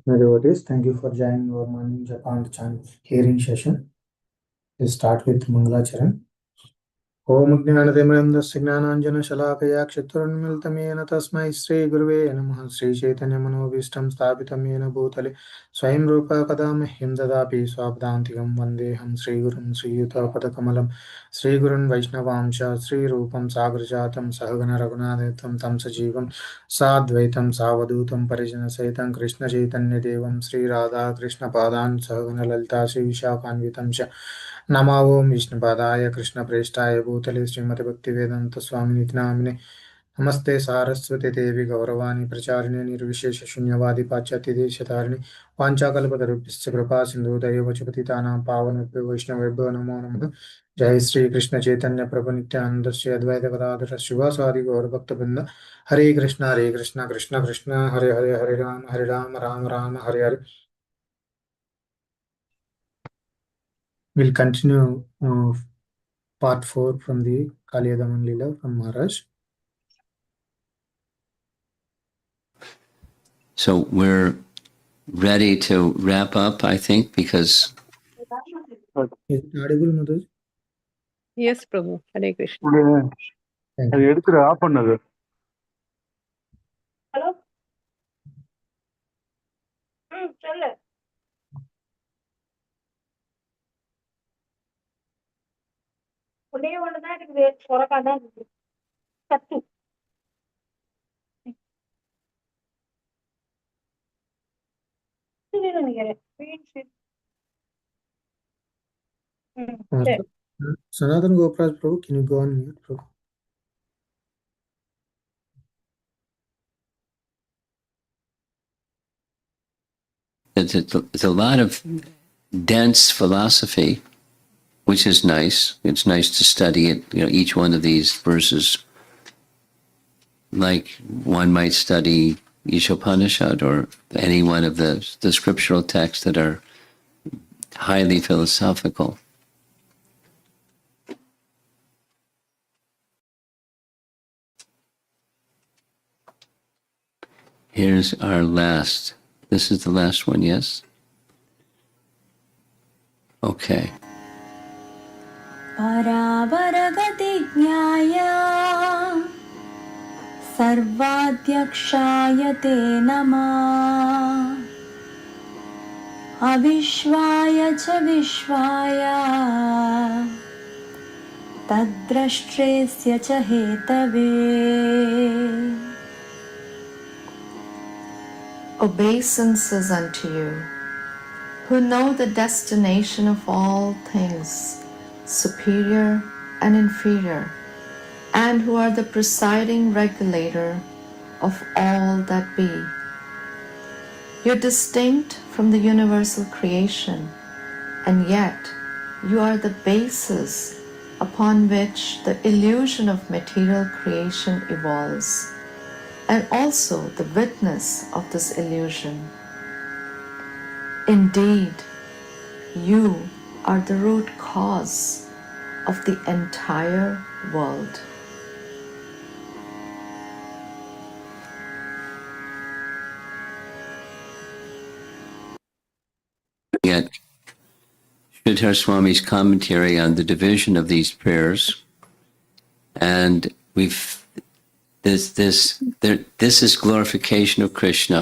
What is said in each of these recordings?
Devotees, thank you for joining our morning Japan chant hearing session. We'll start with Mangalacharan. ॐ ज्ञानतिमिरन्दस्य ज्ञानाञ्जनशलाकया चक्षुरुन्मिलितं तस्मै श्रीगुरुवे नमः श्रीचैतन्यमनोभीष्टं स्थापितं येन भूतले स्वयं रूपा कदा मह्यं ददाति स्वापदान्तिकं वन्देऽहं श्रीगुरुं श्रीयुतापदकमलं श्रीगुरुन् वैष्णवांश श्रीरूपं सागरजातं सहगण रघुनाथं तं सजीवं साद्वैतं सावधूतं परिजनसहितं कृष्णचैतन्यदेवं श्रीराधाकृष्णपादान् सहगण ललिता श्रीविशाखान्वितं च नमो ओं विष्णुपादाय कृष्णप्रेष्ठाय भूतले श्रीमते भक्तिवेदान्तस्वामिनिति नामिने नमस्ते सारस्वती देवी गौरवाणी प्रचारिणे निर्विशेष शून्यवादी पाश्चात्यदेशतारिणे वाञ्छाकल्पतरुभ्यश्च कृपा सिन्धुदैव च पतितानां पावनेभ्यो वैष्णवेभ्यो नमो नमः जय श्री कृष्ण चैतन्य प्रभु नित्यानंद श्री अद्वैत गदाधर शिवासादि गौरभक्तवृंद हरे Krishna Krishna Krishna Hare Hare Hare Ram Ram Ram Hare Hare. We'll continue part 4 from the Kaliyadaman Leela from Maharaj. So we're ready to wrap up, I think, because Is it audible, Madhur? Yes, Prabhu. Hare Krishna. Thank அது you. எடுத்துரு ஆஃப் பண்ணது Hello? சொல்லு. ஒண்ணே ஒண்ணுதான் இருக்குது. சொரக்காதான் இருக்குது. சத்து. இது நினைக்கிறேன். சரி. Sanatan Gopal Prabhu, can you go on mute, Prabhu? it's a lot of dense philosophy, which is nice. It's nice to study it, each one of these verses, like one might study Ishopanishad or any one of the scriptural texts that are highly philosophical. Here's our last. This is the last one, yes? Okay. परावरगति ज्ञाया सर्वाध्यक्षाय ते नमः अविश्वाय च विश्वाय तद्द्रष्ट्रेस्य च Hathaway. Obeisances unto you, who know the destination of all things, superior and inferior, and who are the presiding regulator of all that be. You're distinct from the universal creation, and yet you are the basis upon which the illusion of material creation evolves, and also the witness of this illusion. Indeed, you are the root cause of the entire world. Yet, Sridhar Swami's commentary on the division of these prayers, and this is glorification of Krishna,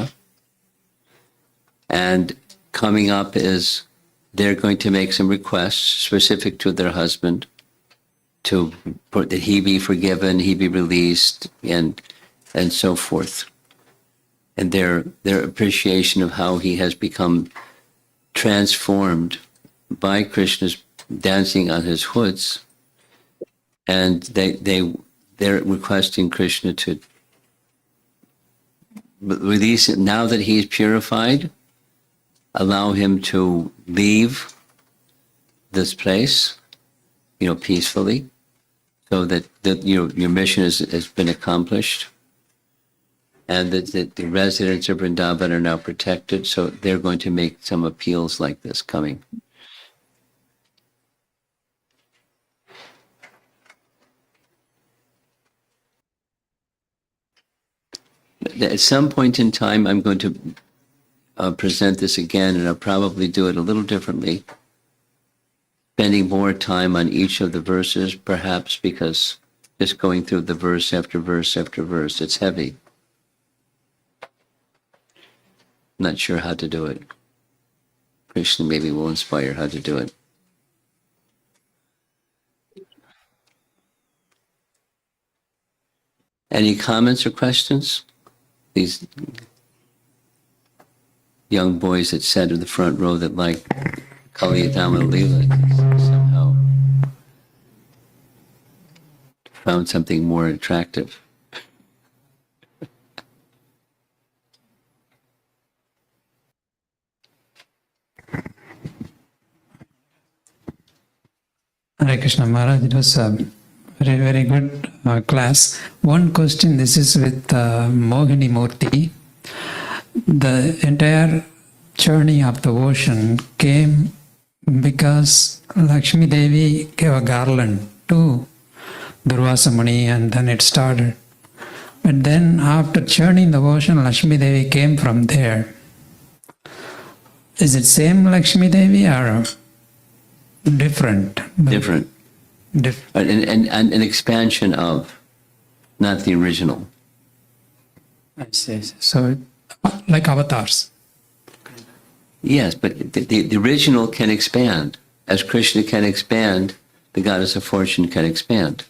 and coming up is they're going to make some requests specific to their husband, that he be forgiven, he be released, and so forth, and their appreciation of how he has become transformed by Krishna's dancing on his hoods, and they're requesting Krishna to release it now that he's purified. Allow him to leave this place, peacefully, so that your mission has been accomplished, and that the residents of Vrindavan are now protected. So they're going to make some appeals like this coming. At some point in time, I'm going to present this again, and I'll probably do it a little differently, spending more time on each of the verses, perhaps because just going through the verse after verse after verse, it's heavy. Not sure how to do it. Krishna maybe will inspire how to do it. Any comments or questions? These young boys that sat in the front row that like Kaliyadama Leela somehow found something more attractive. Hare Krishna Maharaj, it was a very, very good class. One question, this is with Mohini Murthy. The entire journey of the ocean came because Lakshmi Devi gave a garland to Durvasa Muni and then it started. But then after churning the ocean, Lakshmi Devi came from there. Is it same Lakshmi Devi or different? Different. And an expansion of, not the original. I see. So, like avatars. Yes, but the original can expand. As Krishna can expand, the goddess of fortune can expand.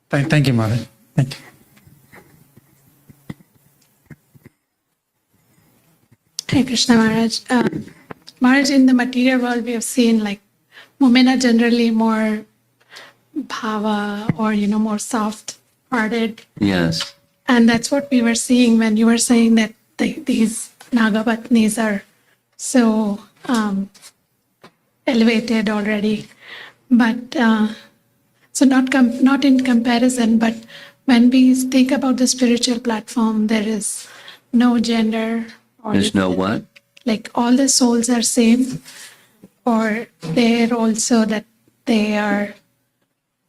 Thank you, Maharaj. Thank you. Hare Krishna Maharaj. Maharaj, in the material world, we have seen like women are generally more bhava or, more soft-hearted. Yes. And that's what we were seeing when you were saying that these Nagapatnis are so elevated already. But so not in comparison, but when we think about the spiritual platform, there is no gender. Or There's no what? Like all the souls are same, or they're also that they are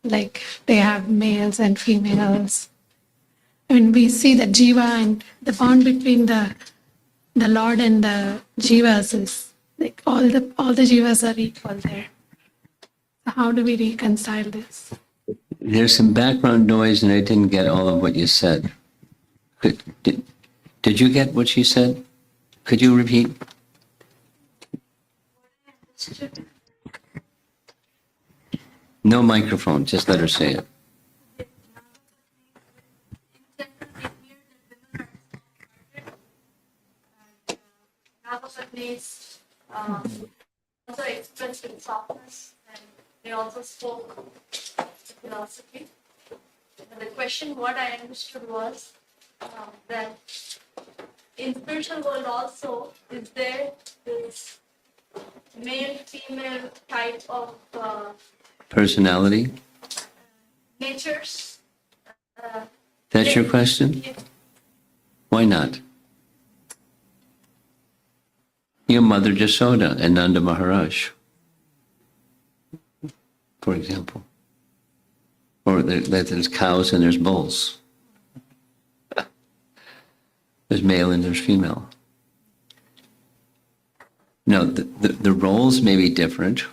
like they have males and females. I mean, we see the jiva and the bond between the Lord and the jivas is like all the jivas are equal there. So how do we reconcile this? There's some background noise and I didn't get all of what you said. Did you get what she said? Could you repeat? No microphone, just let her say it. Nagapatnis also expressed in softness and they also spoke philosophy. And the question, what I understood was that in spiritual world also, is there this male-female type of Personality? natures? That's your question? Why not? Your mother Jasoda and Nanda Maharaj, for example. Or there's cows and there's bulls. There's male and there's female. No, the roles may be different,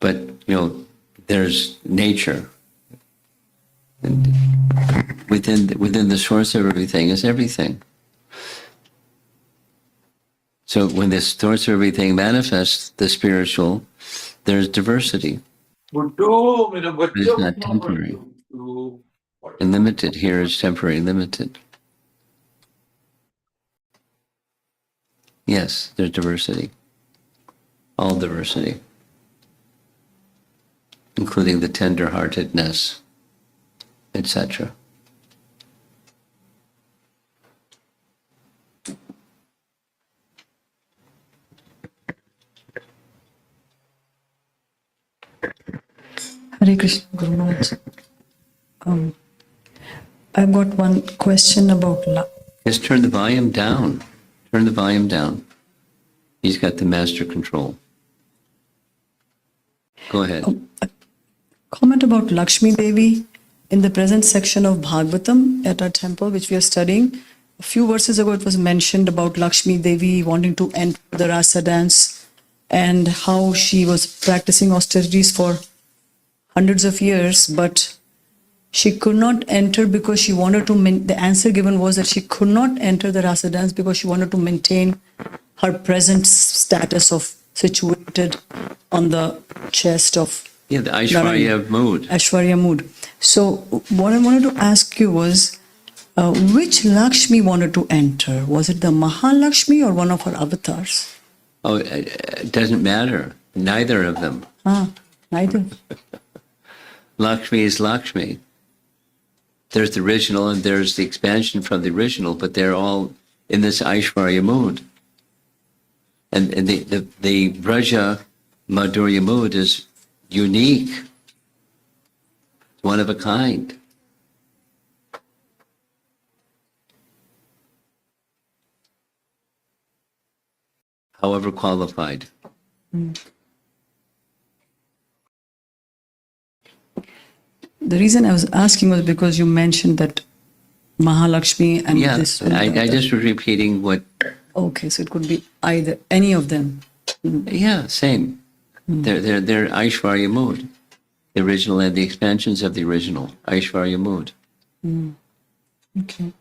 but there's nature. And within the source of everything is everything. So when the source of everything manifests the spiritual, there's diversity. It's not temporary. And limited here is temporary, limited. Yes, there's diversity. All diversity. Including the tender-heartedness, etc. Hare Krishna, Guru Maharaj. I've got one question about love. Just turn the volume down. Turn the volume down. He's got the master control. Go ahead. Comment about Lakshmi Devi in the present section of Bhagavatam at our temple, which we are studying. few verses ago it was mentioned about Lakshmi Devi wanting to enter the rasa dance and how she was practicing austerities for hundreds of years, but she could not enter because she wanted to, the answer given was that she could not enter the rasa dance because she wanted to maintain her present status of situated on the chest of Yeah, the Aishwarya mood. Aishwarya mood. So what I wanted to ask you was, which Lakshmi wanted to enter? Was it the Mahalakshmi or one of her avatars? Oh, it doesn't matter. Neither of them. Neither. Lakshmi is Lakshmi. There's the original and there's the expansion from the original, but they're all in this Aishwarya mood. And the Braja Madhurya mood is unique. It's one of a kind. However qualified. The reason I was asking was because you mentioned that Mahalakshmi and Yeah, this. I just was repeating what. Okay, so it could be either any of them. Yeah, same. They're Aishwarya mood. The original and the expansions of the original Aishwarya mood. Okay.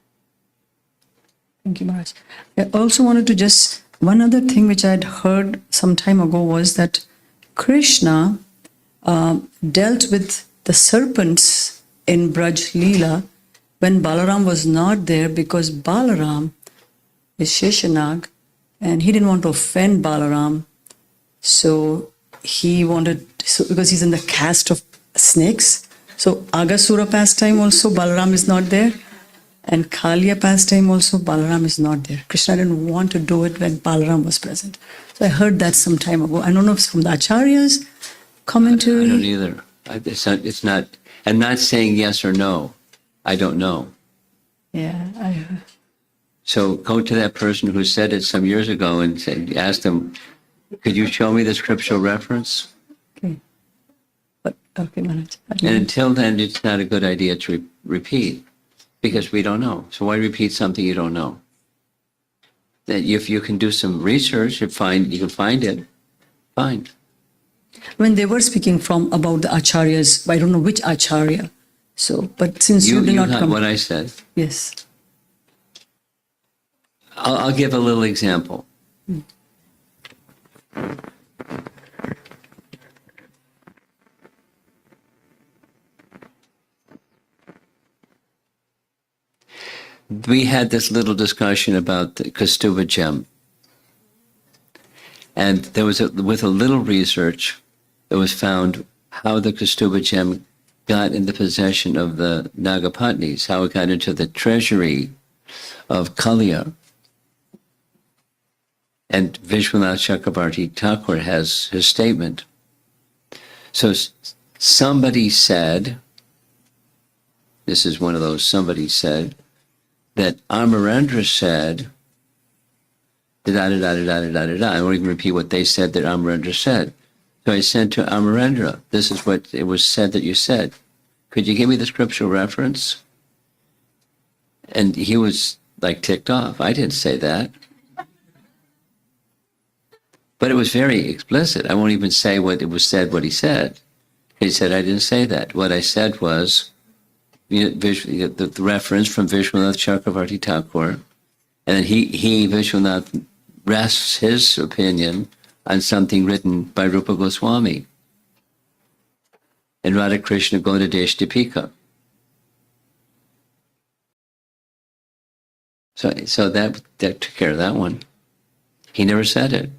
Thank you, Maharaj. I also wanted to just, one other thing which I had heard some time ago was that Krishna dealt with the serpents in Braj Leela when Balaram was not there, because Balaram is Sheshanag and he didn't want to offend Balaram. So he wanted, so because he's in the caste of snakes. So Agasura pastime also, Balaram is not there. And Kaliya pastime also, Balaram is not there. Krishna didn't want to do it when Balaram was present. So I heard that some time ago. I don't know if it's from the Acharyas commentary. I don't either. It's not, I'm not saying yes or no. I don't know. Yeah, So go to that person who said it some years ago and ask them, could you show me the scriptural reference? okay. But, okay, Maharaj. And until then, it's not a good idea to repeat because we don't know. So why repeat something you don't know? That if you can do some research, you can find it, fine. When they were speaking about the Acharyas, I don't know which Acharya. So, but since you did not got come. what I said. Yes. I'll give a little example. We had this little discussion about the Kaustubha gem. And there was with a little research, it was found how the Kaustubha gem got in the possession of the Nagapatnis, how it got into the treasury of Kaliya. And Vishwanath Chakravarti Thakur has his statement. So somebody said, this is one of those somebody said, that Amarendra said, da-da-da-da-da-da-da-da. I won't even repeat what they said that Amarendra said. So I said to Amarendra, this is what it was said that you said. Could you give me the scriptural reference? And he was like ticked off. I didn't say that. But it was very explicit. I won't even say what it was said, what he said. He said, I didn't say that. What I said was, the reference from Vishwanath Chakravarti Thakur, and then he Vishwanath rests his opinion on something written by Rupa Goswami in Radha Krishna Godadesh Deepika. So that took care of that one. He never said it.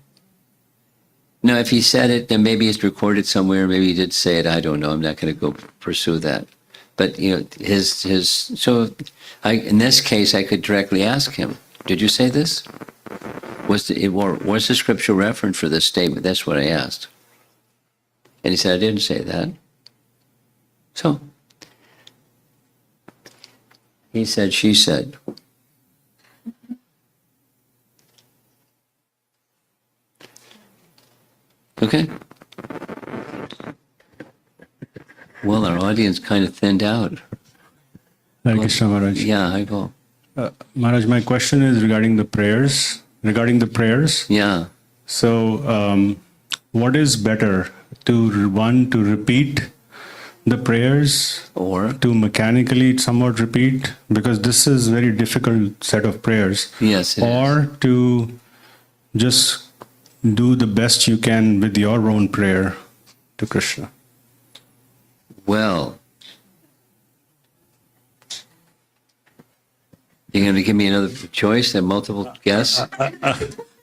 Now, if he said it, then maybe it's recorded somewhere. Maybe he did say it. I don't know. I'm not going to go pursue that. But in this case, I could directly ask him, did you say this? What's the scriptural reference for this statement? That's what I asked. And he said, I didn't say that. So he said, she said. Okay. Well, our audience kind of thinned out. Hare Krishna Maharaj. Yeah, I go. Maharaj, my question is regarding the prayers. Yeah. So, what is better, to repeat the prayers, Or to mechanically somewhat repeat, because this is very difficult set of prayers, yes, it or is. to just do the best you can with your own prayer to Krishna? Well, you're going to give me another choice and multiple guess?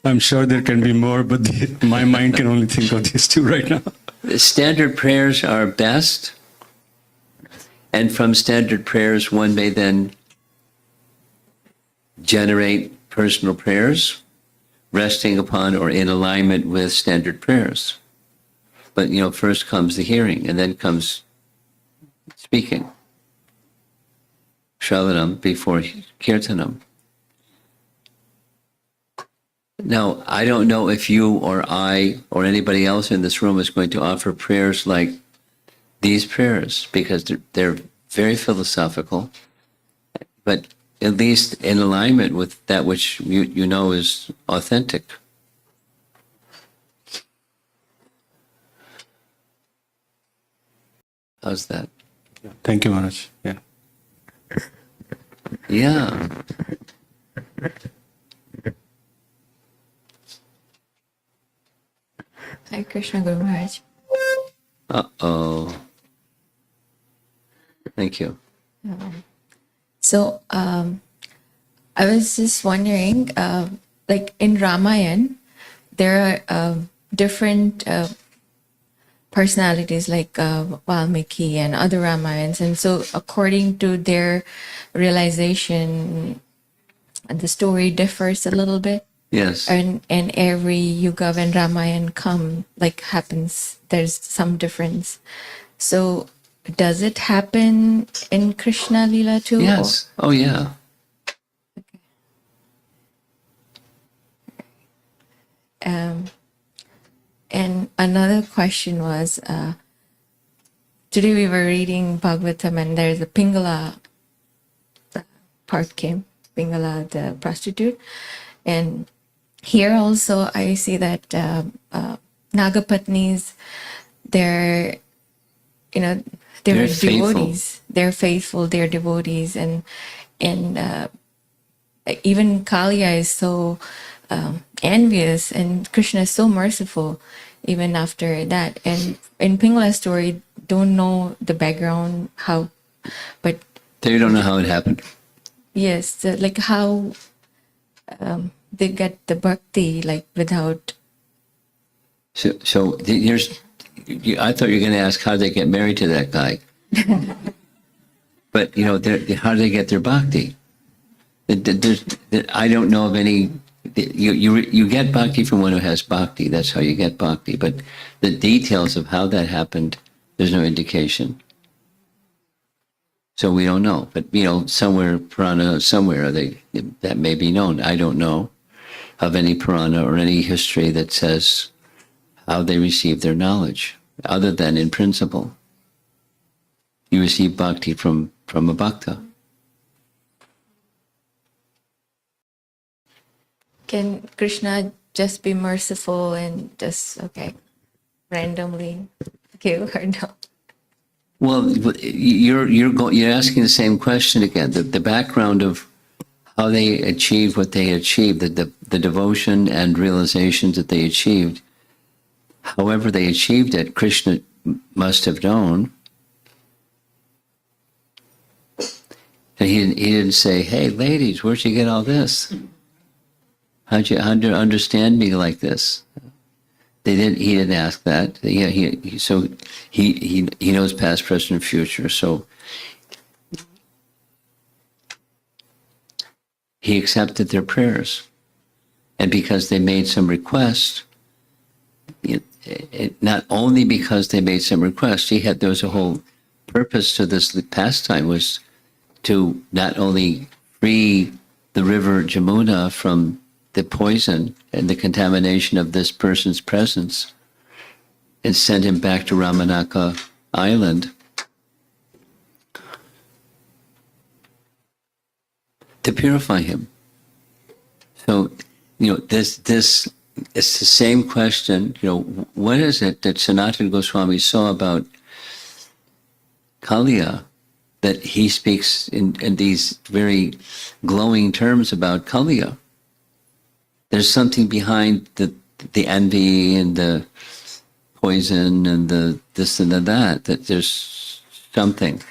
I'm sure there can be more, but my mind can only think of these two right now. The standard prayers are best. And from standard prayers, one may then generate personal prayers, resting upon or in alignment with standard prayers. But, first comes the hearing, and then comes speaking. Shravanam before Kirtanam. Now, I don't know if you or I or anybody else in this room is going to offer prayers like these prayers, because they're very philosophical, but at least in alignment with that which you know is authentic. How's that? Thank you, Maharaj. Yeah. Yeah. Hare Krishna, Guru Maharaj. Uh-oh. Thank you. So, I was just wondering, like in Ramayana, there are different personalities like Valmiki and other Ramayans. And so according to their realization, the story differs a little bit. Yes. And every yuga when Ramayana happens, there's some difference. So does it happen in Krishna Lila too? Yes. Oh, yeah. And another question was, today we were reading Bhagavatam and there's a Pingala part came, Pingala the prostitute. And here also I see that Nagapatnis, they're They're faithful. devotees. They're faithful, they're devotees. And even Kalia is so envious, and Krishna is so merciful even after that. And in Pingala's story, don't know the background, but They don't know how it happened. yes, how they get the bhakti without. So here's, I thought you were going to ask how they get married to that guy. But, how do they get their bhakti? I don't know of any. You get bhakti from one who has bhakti. That's how you get bhakti. But the details of how that happened, there's no indication. So we don't know. But somewhere Purana, somewhere that may be known. I don't know of any Purana or any history that says how they receive their knowledge, other than in principle. You receive bhakti from a bhakta. Can Krishna just be merciful and just randomly give or no? Well, you're asking the same question again. The background of how they achieved what they achieved, the devotion and realizations that they achieved. However they achieved it, Krishna must have known. And he didn't say, "Hey, ladies, where'd you get all this? How'd you understand me like this?" He didn't ask that. So he knows past, present, and future. So he accepted their prayers, and because they made some request, not only because they made some request, there was a whole purpose to this pastime, was to not only free the river Jamuna from the poison and the contamination of this person's presence and send him back to Ramanaka Island, to purify him. So, this it's the same question. What is it that Sanatana Goswami saw about Kaliya that he speaks in these very glowing terms about Kaliya? There's something behind the envy and the poison and the this and the that there's something.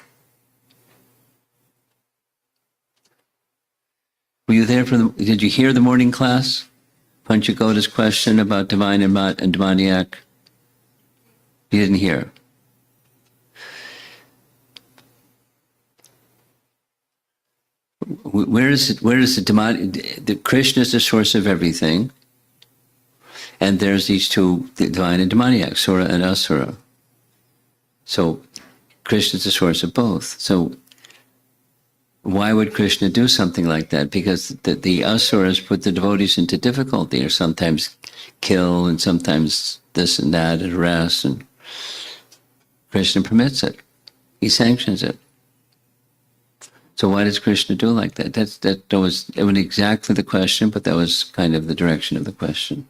Were you there did you hear the morning class? Panchagoda's question about divine and demoniac? You didn't hear. Where is the demonic? The Krishna is the source of everything. And there's these two, the divine and demoniac, Sura and Asura. So Krishna is the source of both. So why would Krishna do something like that? Because the Asuras put the devotees into difficulty, or sometimes kill, and sometimes this and that, and arrest, and Krishna permits it. He sanctions it. So why does Krishna do like that? That was, it wasn't exactly the question, but that was kind of the direction of the question.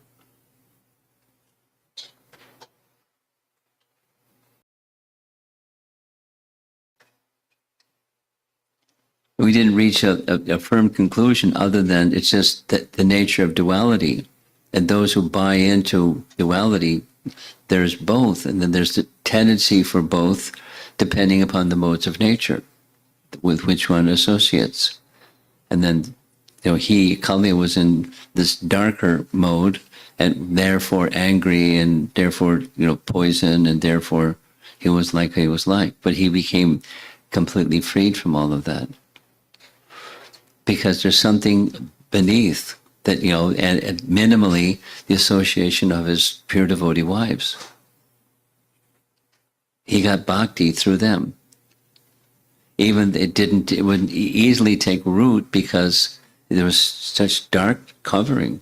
We didn't reach a firm conclusion other than it's just the nature of duality. And those who buy into duality, there's both, and then there's the tendency for both depending upon the modes of nature with which one associates. And then, Kaliya was in this darker mode, and therefore angry, and therefore, poison, and therefore he was like he was like. But he became completely freed from all of that. Because there's something beneath that, and minimally the association of his pure devotee wives. He got bhakti through them. Even it wouldn't easily take root because there was such dark covering.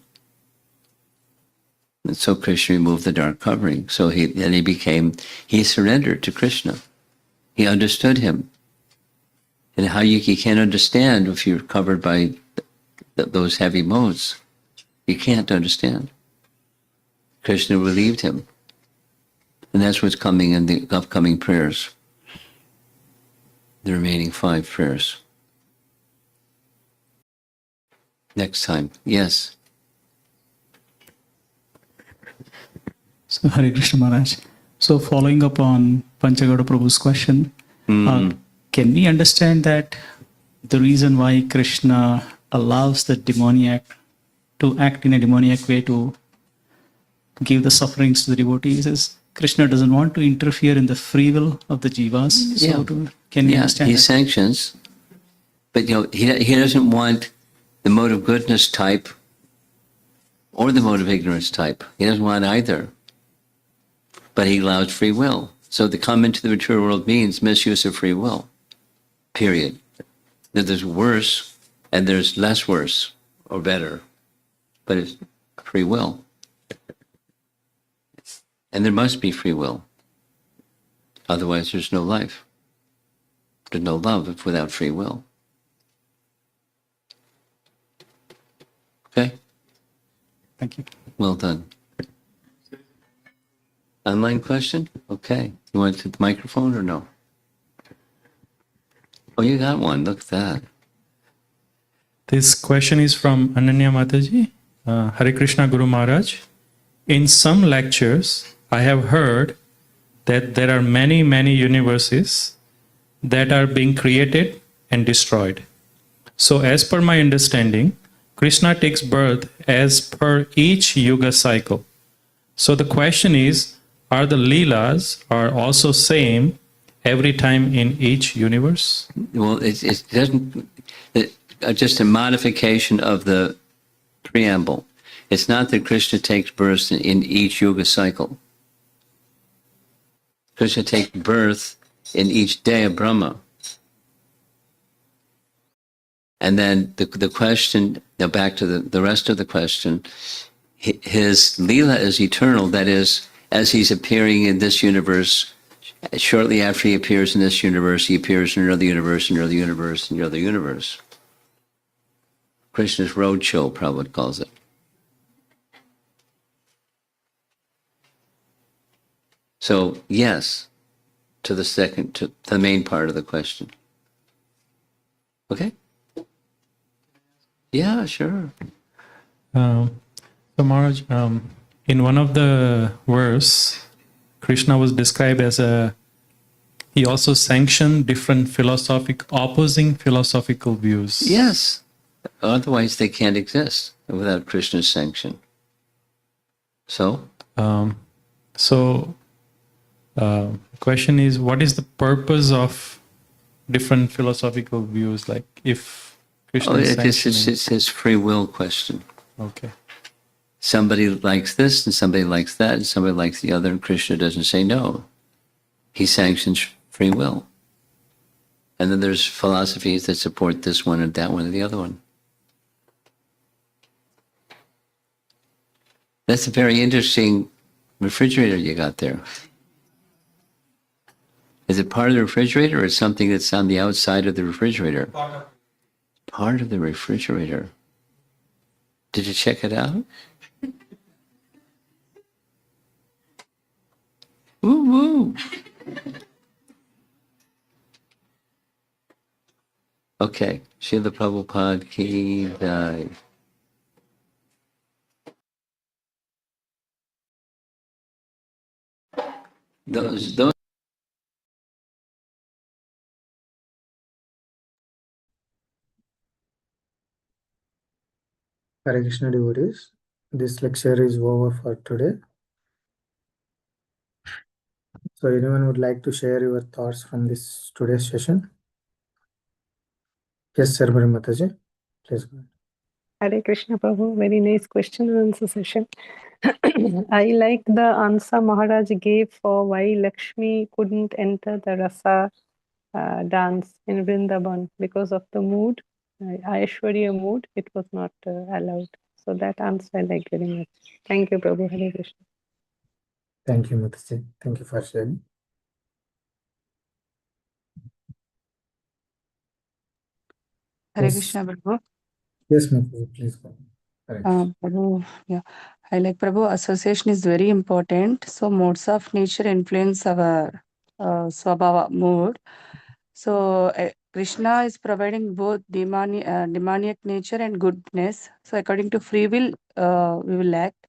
And so Krishna removed the dark covering. So he surrendered to Krishna. He understood him. And how you can't understand if you're covered by those heavy modes. You can't understand. Krishna relieved him. And that's what's coming in the upcoming prayers. The remaining 5 prayers. Next time. Yes. So Hare Krishna Maharaj. So following up on Panchagoda Prabhu's question, can we understand that the reason why Krishna allows the demoniac to act in a demoniac way to give the sufferings to the devotees is Krishna doesn't want to interfere in the free will of the jivas? So can we understand he that? sanctions, but he doesn't want the mode of goodness type or the mode of ignorance type. He doesn't want either. But he allows free will. So to come into the material world means misuse of free will. Period. That there's worse and there's less worse or better, but it's free will. And there must be free will. Otherwise there's no life. There's no love without free will. Okay? Thank you. Well done. Online question? Okay. You want the microphone or no? Oh, you got one. Look at that. This question is from Ananya Mataji. Hare Krishna Guru Maharaj. In some lectures, I have heard that there are many, many universes that are being created and destroyed. So as per my understanding, Krishna takes birth as per each yuga cycle. So the question is, are the Leelas are also same every time in each universe? Well, it doesn't, just a modification of the preamble. It's not that Krishna takes birth in each yuga cycle. Krishna takes birth in each day of Brahma. And then the question, now back to the rest of the question, his Leela is eternal. That is, as he's appearing in this universe, shortly after he appears in this universe, he appears in another universe, another universe, another universe. Krishna's roadshow, Prabhupada calls it. So, yes, to the main part of the question. Okay? Yeah, sure. So Maharaj, in one of the verse, Krishna was described as he also sanctioned different opposing philosophical views. Yes. Otherwise, they can't exist without Krishna's sanction. So? The question is, what is the purpose of different philosophical views? Like, if Krishna is sanctioning... It's his free will question. Okay. Somebody likes this, and somebody likes that, and somebody likes the other, and Krishna doesn't say no. He sanctions free will. And then there's philosophies that support this one and that one and the other one. That's a very interesting refrigerator you got there. Is it part of the refrigerator, or is something that's on the outside of the refrigerator? Part of the refrigerator. Did you check it out? Woo woo. Okay. Srila Prabhupada ki jai. Those Hare Krishna devotees, this lecture is over for today. So anyone would like to share your thoughts from this today's session? Yes, Sarvari Mataji, please go ahead. Hare Krishna Prabhu, very nice question and answer session. I like the answer Maharaj gave for why Lakshmi couldn't enter the rasa dance in Vrindavan because of the mood, Aishwarya mood, it was not allowed. So that answer I like very much. Thank you, Prabhu. Hare Krishna. Thank you, Mataji. Thank you for sharing. Hare Yes. Krishna, Prabhu. Yes, Mataji, please go ahead. Hare Krishna. Prabhu, yeah. I like Prabhu, association is very important. So modes of nature influence our swabhava mood. So Krishna is providing both demoniac nature and goodness. So according to free will, we will act.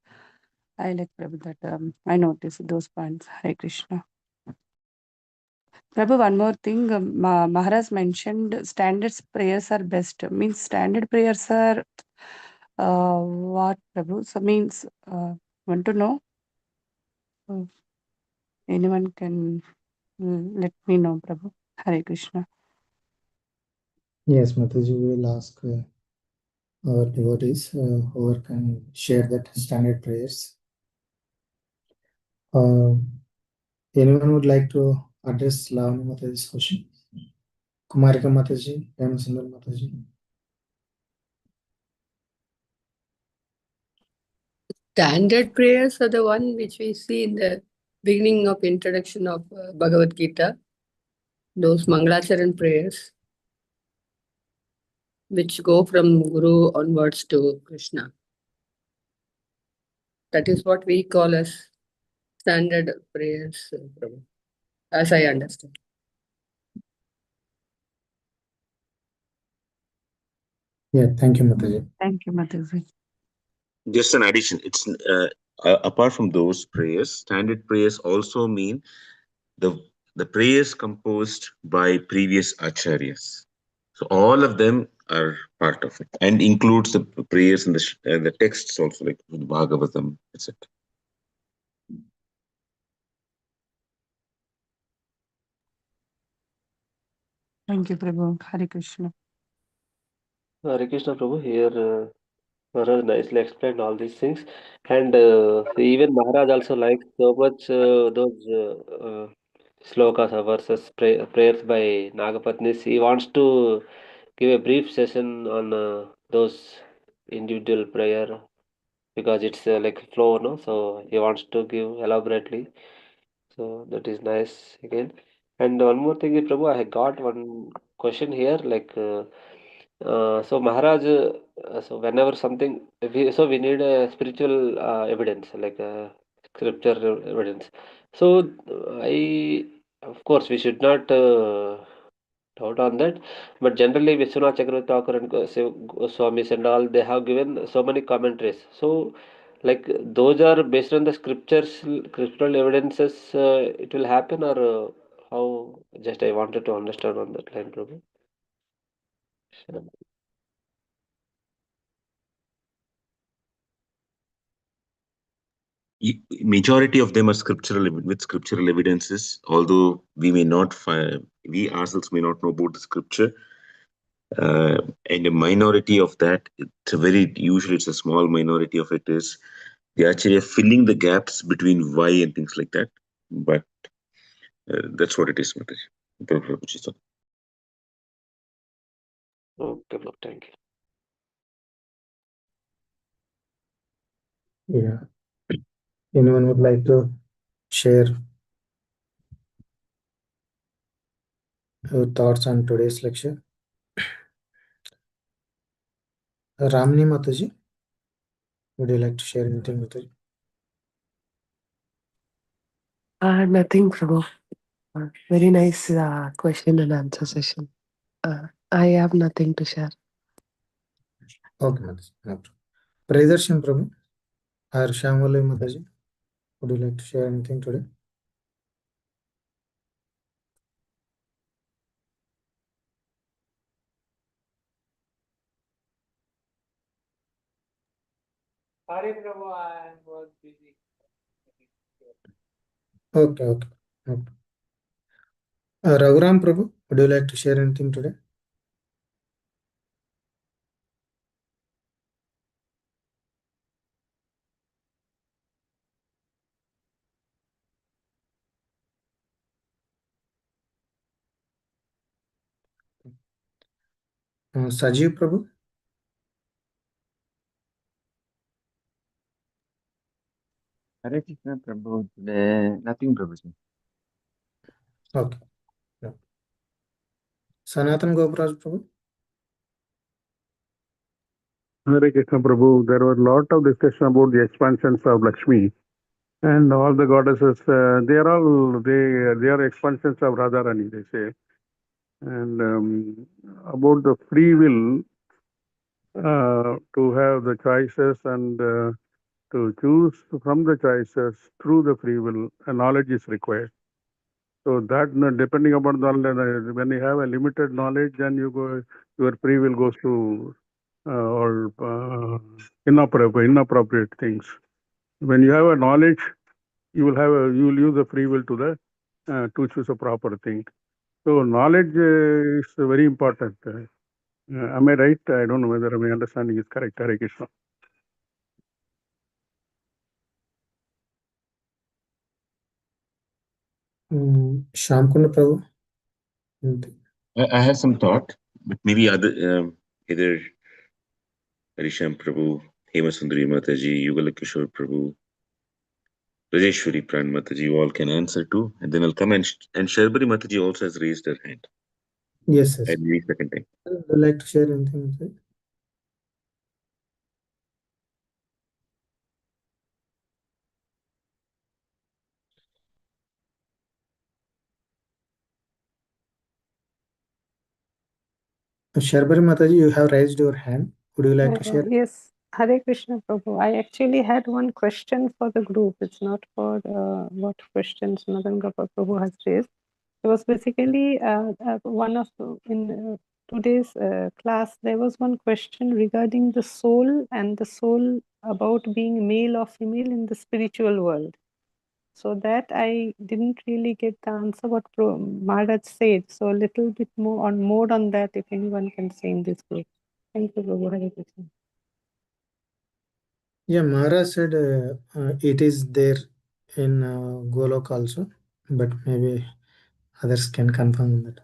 I like Prabhu that I noticed those points. Hare Krishna. Prabhu, one more thing. Maharaj mentioned standard prayers are best. Means standard prayers are what, Prabhu? So means want to know? Anyone can let me know, Prabhu. Hare Krishna. Yes, Mataji, we will ask our devotees who can share that standard prayers. Anyone would like to address Lavani Mataji's question? Kumarika Mataji, Sundar Mataji. Standard prayers are the one which we see in the beginning of introduction of Bhagavad Gita. Those Mangalacharan prayers, which go from Guru onwards to Krishna. That is what we call as standard prayers, Prabhu, as I understand. Yeah, thank you, Mataji. Thank you, Mataji. Just an addition, it's apart from those prayers, standard prayers also mean the prayers composed by previous acharyas. So all of them are part of it, and includes the prayers and the texts also, like Bhagavatam, etc. Thank you, Prabhu. Hare Krishna. Hare Krishna Prabhu, here Maharaj nicely explained all these things, and even Maharaj also likes so much those slokas or verses, prayers by Nagapatnis. He wants to give a brief session on those individual prayer because it's like flow, no? So he wants to give elaborately. So that is nice again. And one more thing, Prabhu, I got one question here, like. So Maharaj so whenever something, so we need a spiritual evidence, like scripture evidence. So I, of course, we should not doubt on that. But generally, Vishwanath Chakravarti Thakur and Swamis and all, they have given so many commentaries. So, like those are based on the scriptural evidences. It will happen, or how? Just I wanted to understand on that line, Prabhu. Sure. Majority of them are with scriptural evidences, although we may not we ourselves may not know about the scripture, and a minority of that, usually it's a small minority of it, is they actually are filling the gaps between why and things like that. But that's what it is, Mataji. Okay, Prabhu, thank you. Yeah. Anyone would like to share your thoughts on today's lecture? Ramni Mataji, would you like to share anything, Mataji? Nothing, Prabhu. Very nice question and answer session. I have nothing to share. Okay, Mataji. No problem. Priyadarshini Prabhu or Shyamali Mataji, would you like to share anything today? Sorry, Prabhu, I was busy. Okay, okay. Okay. Raghuram Prabhu, would you like to share anything today? Sajeev Prabhu? Hare Krishna Prabhu. Today, nothing Prabhuji. Okay. Yeah. Sanatan Gopuraj Prabhu? Hare Krishna Prabhu, there was a lot of discussion about the expansions of Lakshmi and all the goddesses. They are expansions of Radharani, they say. And about the free will to have the choices and to choose from the choices through the free will, knowledge is required. So that depending upon the when you have a limited knowledge, then your free will goes to or inappropriate things. When you have a knowledge, you will use the free will to choose a proper thing. So knowledge is very important. Am I right? I don't know whether my understanding is correct. Hare Krishna. Shamkunda Prabhu? I have some thought, but maybe either Harisham Prabhu, Hemasundari Mataji, Yugala Kishore Prabhu, Rajeshwari Pran Mataji, you all can answer too, and then I'll come and Sharbari Mataji also has raised her hand. Yes, yes. At least second time. Would you like to share anything, Mataji? Sharbari Mataji, you have raised your hand. Would you like to share? Yes, Hare Krishna Prabhu. I actually had one question for the group. It's not for what questions Madan Gopal Prabhu has raised. It was basically one of in today's class. There was one question regarding the soul and the soul about being male or female in the spiritual world. So that I didn't really get the answer what Maharaj said. So a little bit more on that, if anyone can say in this group. Thank you, Prabhu. Hare Krishna. Yeah, Maharaj said it is there in Golok also, but maybe others can confirm that.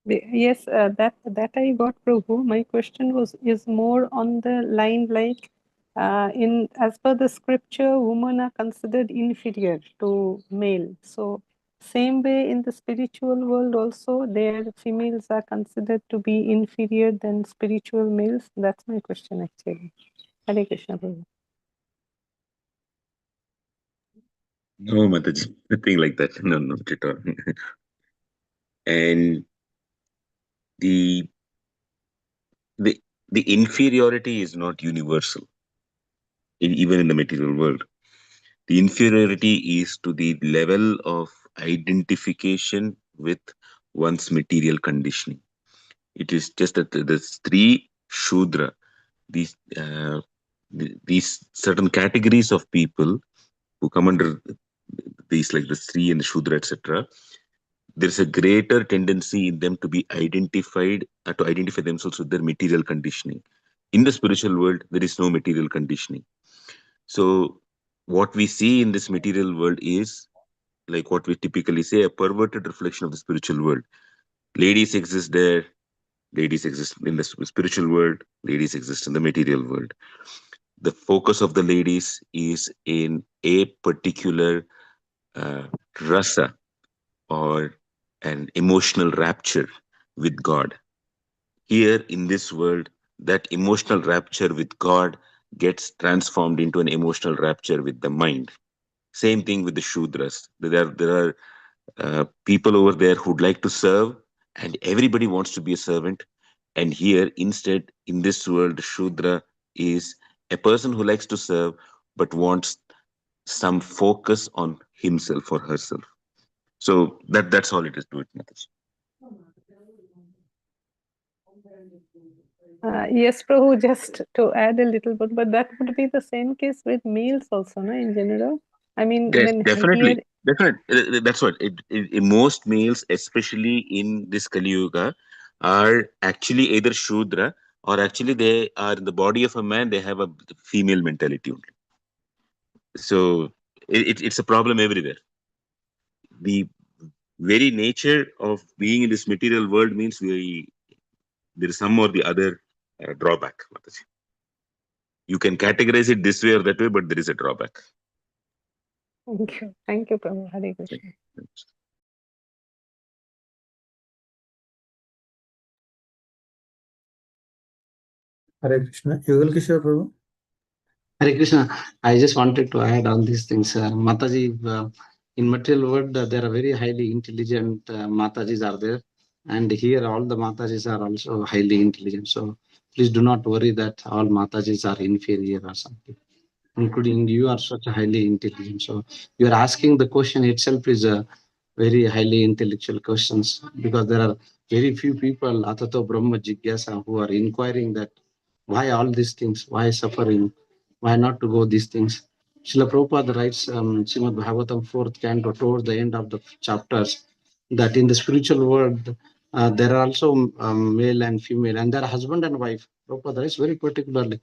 Yes, that I got, Prabhu. My question is more on the line like in as per the scripture, women are considered inferior to male. So same way in the spiritual world also, their females are considered to be inferior than spiritual males? That's my question actually. Hare Krishna, Prabhu. No, Mataji, nothing like that. No, not at all. And the the the inferiority is not universal, even in the material world. The inferiority is to the level of identification with one's material conditioning. It is just that the Stri Shudra, these these certain categories of people who come under these, like the Stri and the Shudra, etc. There's a greater tendency in them to be identified, to identify themselves with their material conditioning. In the spiritual world, there is no material conditioning. So what we see in this material world is, like what we typically say, a perverted reflection of the spiritual world. Ladies exist there, ladies exist in the spiritual world, ladies exist in the material world. The focus of the ladies is in a particular rasa, or an emotional rapture with God. Here in this world, that emotional rapture with God gets transformed into an emotional rapture with the mind. Same thing with the Shudras. There are people over there who'd like to serve, and everybody wants to be a servant. And here, instead, in this world, Shudra is a person who likes to serve but wants some focus on himself or herself. So that's all it is to it, Mataji. Yes, Prabhu, just to add a little bit, but that would be the same case with males also, no, in general? I mean, Yes, when here, definitely. Definitely. That's what most males, especially in this Kali Yuga, are actually either Shudra, or actually they are in the body of a man, they have a female mentality only. So it's a problem everywhere. The very nature of being in this material world means there is some or the other drawback, Mataji. You can categorize it this way or that way, but there is a drawback. thank you, Prabhu. Hare Krishna. Hare Krishna. Yugal Kishore Prabhu. Hare Krishna. I just wanted to add all these things. Mataji, in material world, there are very highly intelligent Matajis are there. And here all the Matajis are also highly intelligent. So please do not worry that all Matajis are inferior or something. Including you are such a highly intelligent. So you are asking the question itself is a very highly intellectual questions, because there are very few people, Atato Brahma Jigyasa, who are inquiring that why all these things, why suffering, why not to go these things. Srila Prabhupada writes Srimad Bhagavatam 4th canto towards the end of the chapters that in the spiritual world there are also male and female, and they are husband and wife. Prabhupada writes very particularly.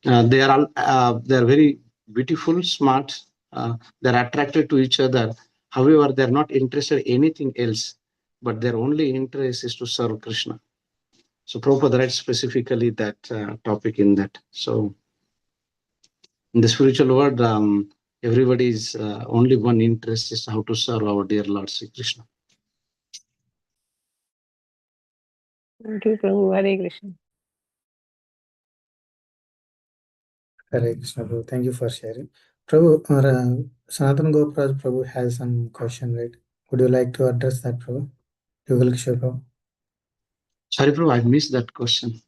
They are all they are very beautiful, smart. They are attracted to each other. However, they are not interested in anything else, but their only interest is to serve Krishna. So Prabhupada writes specifically that topic in that. So in the spiritual world, everybody's only one interest is how to serve our dear Lord Sri Krishna. Thank you, Prabhu. Hare Krishna. Hare Krishna Prabhu. Thank you for sharing. Prabhu, Sanatan Gopuraj Prabhu has some question, right? Would you like to address that, Prabhu? Yugal Kishore Prabhu. Sorry, Prabhu, I missed that question.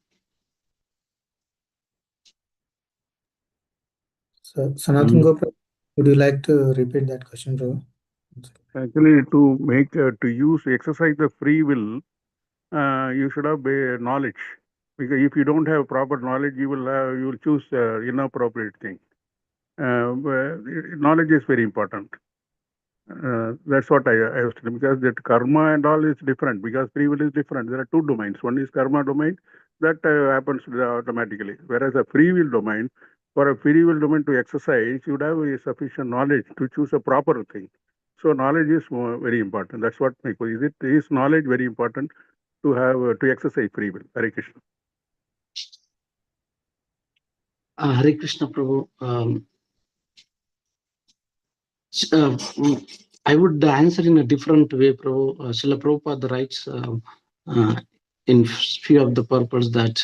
So, Sanatan Gopuraj, would you like to repeat that question, Prabhu? Actually, to use exercise the free will, you should have knowledge. Because if you don't have proper knowledge, you will choose inappropriate thing. Knowledge is very important. That's what I was telling, because that karma and all is different, because free will is different. There are two domains. One is karma domain, that happens automatically. Whereas a free will domain, for a free will domain to exercise, you would have a sufficient knowledge to choose a proper thing. So knowledge is very important. That's what my question is. Is knowledge very important to have to exercise free will? Hare Krishna. Hare Krishna, Prabhu. I would answer in a different way. Srila Prabhupada writes in few of the purpose that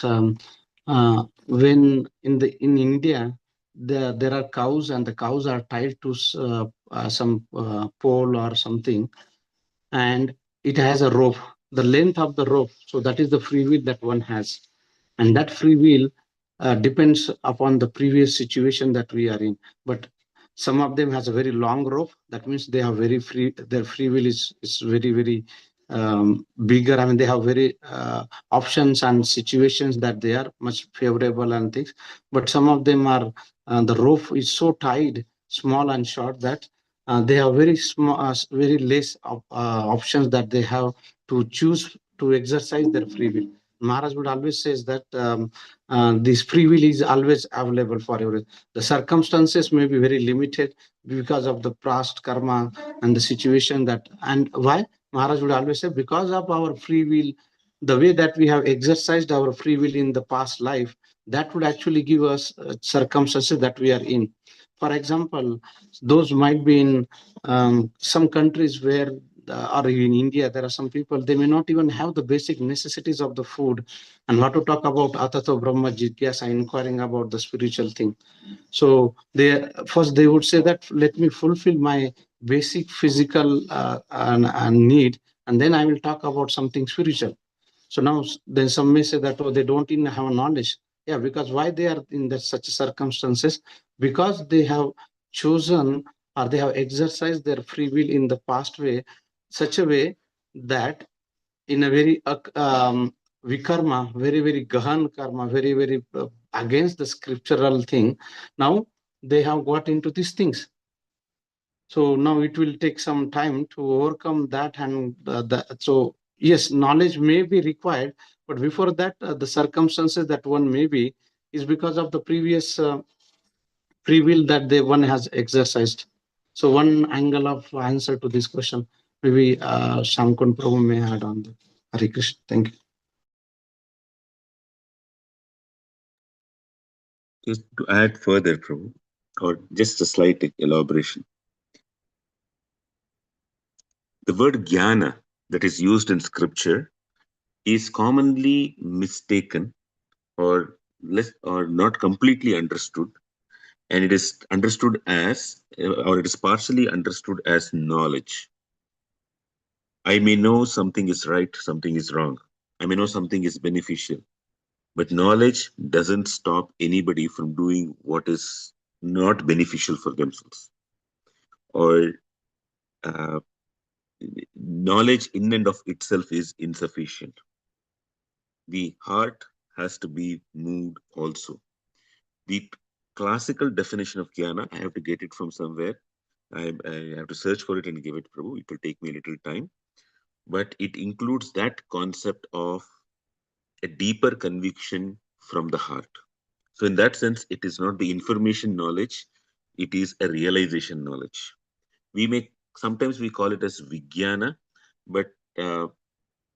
when in India there are cows and the cows are tied to some pole or something, and it has a rope, the length of the rope. So that is the free will that one has, and that free will depends upon the previous situation that we are in. But some of them has a very long rope. That means they are very free. Their free will is very bigger. I mean, they have very options and situations that they are much favorable and things. But some of them are the rope is so tied, small and short, that they have very small, very less options that they have to choose to exercise their free will. Maharaj would always says that this free will is always available for everyone. The circumstances may be very limited because of the past karma and the situation that, and why Maharaj would always say, because of our free will, the way that we have exercised our free will in the past life, that would actually give us circumstances that we are in. For example, those might be in some countries where or in India, there are some people, they may not even have the basic necessities of the food. And what to talk about Atato Brahma Jityasa, inquiring about the spiritual thing. So they first they would say that let me fulfill my basic physical and need, and then I will talk about something spiritual. So now then some may say that, oh, they don't even have knowledge. Yeah, because why they are in that such circumstances? Because they have chosen or they have exercised their free will in the past way, such a way that in a very vikarma, very gahan karma, very against the scriptural thing. Now they have got into these things. So now it will take some time to overcome that, and so yes, knowledge may be required, but before that, the circumstances that one may be is because of the previous free will that the one has exercised. So one angle of answer to this question, maybe Shankun Prabhu may add on that. Hare Krishna. Thank you. Just to add further, Prabhu, or just a slight elaboration. The word jnana that is used in scripture is commonly mistaken or less or not completely understood, and it is understood as or it is partially understood as knowledge. I may know something is right, something is wrong. I may know something is beneficial, but knowledge doesn't stop anybody from doing what is not beneficial for themselves. Or knowledge in and of itself is insufficient. The heart has to be moved also. The classical definition of jnana, I have to get it from somewhere. I have to search for it and give it, Prabhu. It will take me a little time. But it includes that concept of a deeper conviction from the heart. So in that sense, it is not the information knowledge, it is a realization knowledge. Sometimes we call it as vijnana, but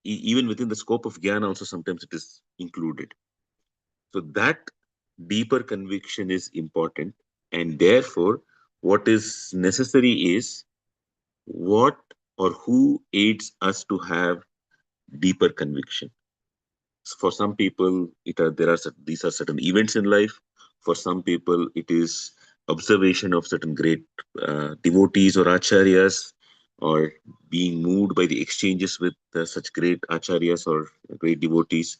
even within the scope of jnana also sometimes it is included. So that deeper conviction is important, and therefore what is necessary is what or who aids us to have deeper conviction. For some people these are certain events in life. For some people it is observation of certain great devotees or acharyas, or being moved by the exchanges with such great acharyas or great devotees,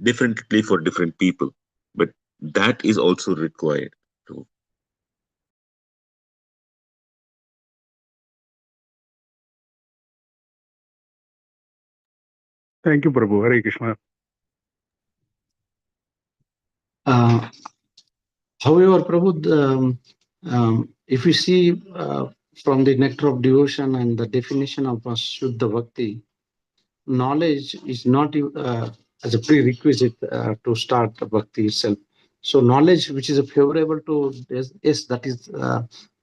differently for different people, but that is also required. So, Thank you, Prabhu. Hare Krishna. However, Prabhu, if you see from the nectar of devotion and the definition of Shuddha Bhakti, knowledge is not as a prerequisite to start bhakti itself. So knowledge which is favorable to yes, that is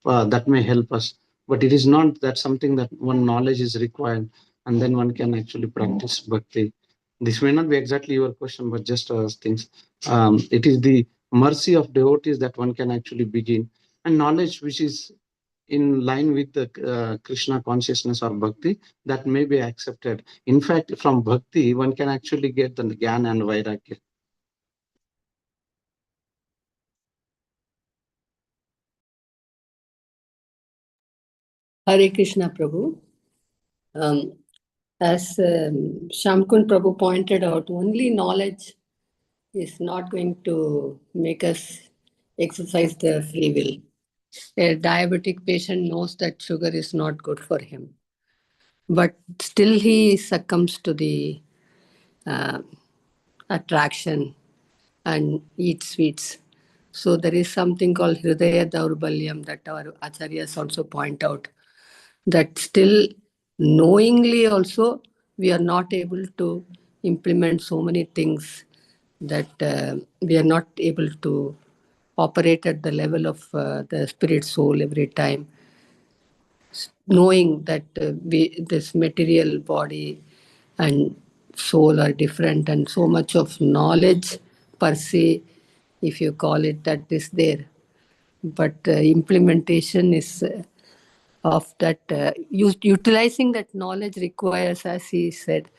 that may help us, but it is not that something that one knowledge is required and then one can actually practice bhakti. This may not be exactly your question, but just as things, it is the mercy of devotees that one can actually begin, and knowledge which is in line with the Krishna consciousness or bhakti, that may be accepted. In fact, from bhakti, one can actually get the jnana and vairagya. Hare Krishna Prabhu. As Shamkun Prabhu pointed out, only knowledge is not going to make us exercise the free will. A diabetic patient knows that sugar is not good for him, but still he succumbs to the attraction and eats sweets. So there is something called Hridaya Daurbalyam that our acharyas also point out, that still knowingly also we are not able to implement so many things, that we are not able to operate at the level of the spirit soul every time, knowing that this material body and soul are different, and so much of knowledge per se, if you call it, that is there, but implementation is of that utilizing that knowledge requires, as he said,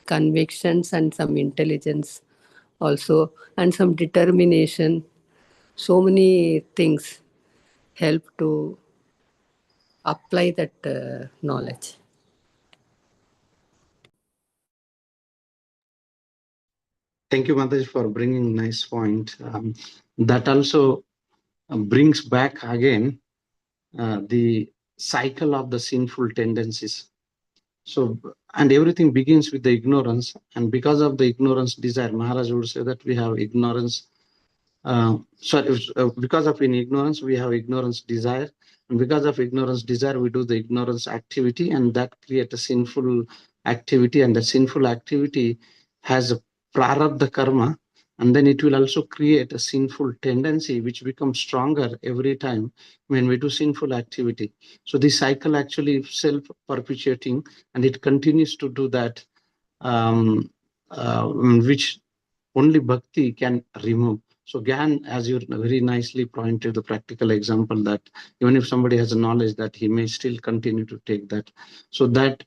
convictions and some intelligence also, and some determination. So many things help to apply that knowledge. Thank you, Mataji, for bringing nice point. That also brings back again the cycle of the sinful tendencies. So, and everything begins with the ignorance, and because of the ignorance desire, Maharaj would say that we have ignorance. Because of ignorance, we have ignorance desire, and because of ignorance desire, we do the ignorance activity, and that creates a sinful activity, and the sinful activity has a prarabdha karma, and then it will also create a sinful tendency which becomes stronger every time when we do sinful activity. So this cycle actually self-perpetuating, and it continues to do that, which only bhakti can remove. So Gyan, as you very nicely pointed the practical example, that even if somebody has a knowledge, that he may still continue to take that. So that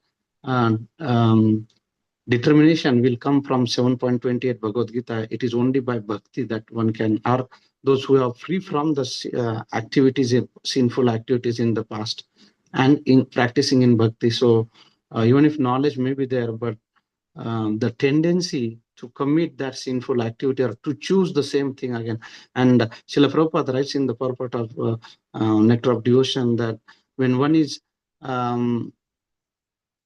determination will come from 7.28 Bhagavad Gita. It is only by bhakti that one can, or those who are free from the activities, sinful activities in the past, and in practicing in bhakti. So even if knowledge may be there, but the tendency to commit that sinful activity or to choose the same thing again. And Srila Prabhupada writes in the purport of Nectar of Devotion that when one is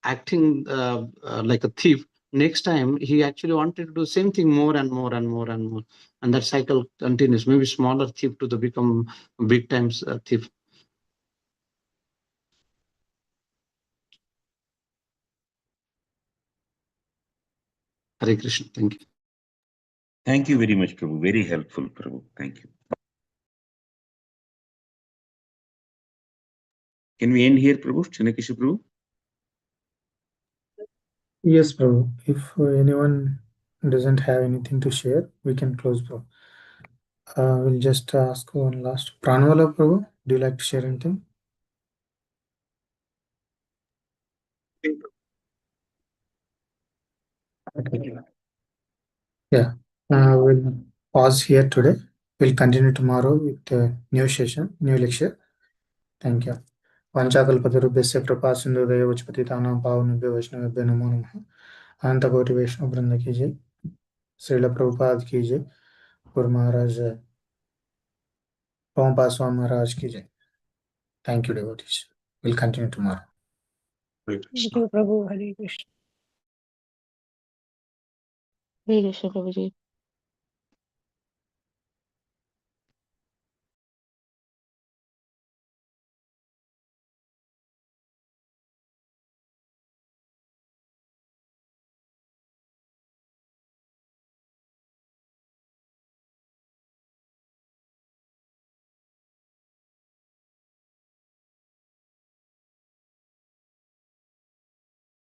acting like a thief, next time he actually wanted to do the same thing more and more and more and more. And that cycle continues, maybe smaller thief to the become big times thief. Hare Krishna. Thank you. Thank you very much, Prabhu. Very helpful, Prabhu. Thank you. Can we end here, Prabhu? Chanakesha Prabhu? Yes, Prabhu. If anyone doesn't have anything to share, we can close, Prabhu. We'll just ask one last. Pranavala Prabhu, do you like to share anything? Okay. Yeah. We'll pause here today. We'll continue tomorrow with a new session, new lecture. Thank you. Vanchakalpatarubhyasya कृपा सिंधुदेव पतितानां पावनेभ्यो वैष्णवेभ्यो नमो नमः। अनंतकोटि वैष्णव वृंद की जय। श्रील प्रभुपाद की जय। Guru Maharaj Prabhupada Swami Maharaj ki jai. Thank you, devotees. We'll continue tomorrow. Thank you, Prabhu. Hare Krishna. Hare Krishna, Prabhuji.